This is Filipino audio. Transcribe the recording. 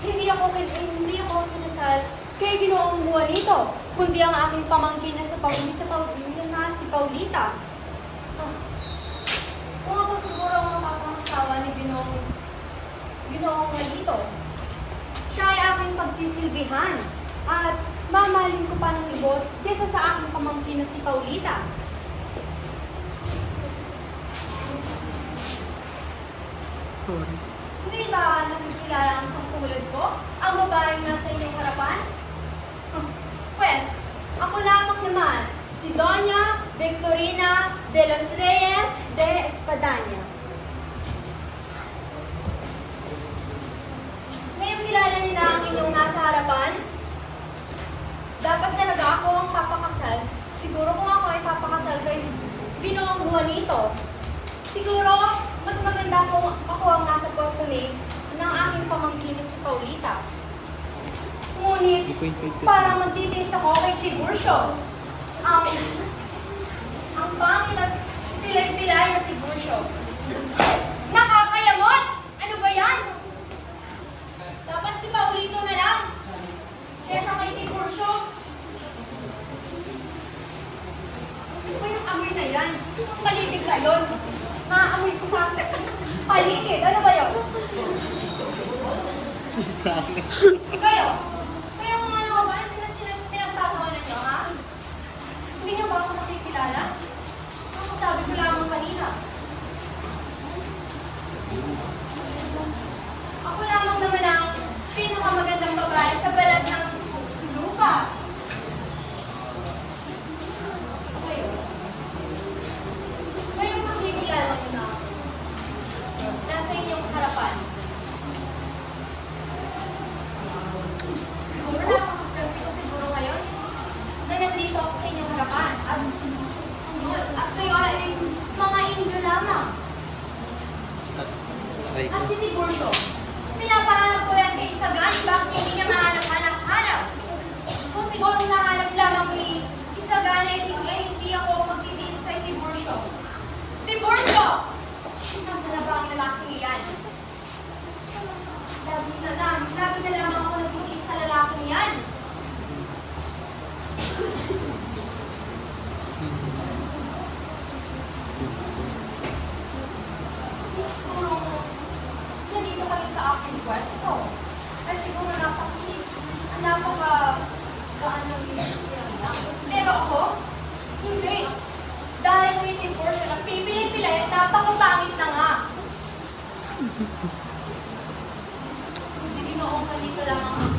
Hindi ako kinasal kay Ginoong Juanito, kundi ang aking pamangkin na si Paulita. Ah, kung ako siguro ang mapapangasawa ni Ginoong Juanito, siya ay aking pagsisilbihan at mamahalin ko pa ng libos kesa sa aking pamangkin na si Paulita. Sorry. Hindi ba nakikilala ang isang tulad ko? Ang babaeng nasa inyong harapan? Pwes, ako lamang naman, si Doña Victorina de los Reyes de Espadaña. Ngayong kilala niyo na ang inyong nasa harapan? Dapat talaga ako ang papakasal. Siguro kung ako ay papakasal kay Ginoong Juanito. Siguro, mas maganda kung ako ang nasa pwesto ni ng aking pamangkin na si Paulita. Ngunit, parang magtitiis ako kay Tiburcio. Ang pangit at pilay-pilay na Tiburcio. Nakakayamot! Ano ba yan? Dapat si Paulito na lang. Kesa kay Tiburcio. Ano ba yung amoy na yan? Paligid na yun. Maamoy ko sa paligid. Ano ba yun? Kayo? Kayo mga ano ba? Hindi na sila pinagtatawanan nyo, ha? Hindi nyo ba ako nakikilala? Ang sabi ko lamang kanina. Ako lamang naman ang pinakamagandang babae sa balat ng lupa. Kayo? Ngayong makikilala nyo na ako. Nasa inyong harapan. Siguro napakaswerte ko siguro ngayon na nandito ako sa inyong harapan. At kayo ay mga Indio lamang. At si Tiburcio, pinapahanap ko yan kay Isagan, bakit hindi niya mahanap-hanap? Kung siguro nahanap lamang ni Isagan ay hindi ako magtitiis kay Tiburcio. Tiburcio! Nasa na ba ang lalaking iyan? Lagi na lamang ako nagtitiis sa lalaking iyan. Siguro, nandito kami sa aking pwesto. Ay siguro napaka-gaan ng isipin lang. Pero ako, hindi. Dahil waiting portion ang pipili-pili at napakapangit na nga. Kung sige noong kalito lang ang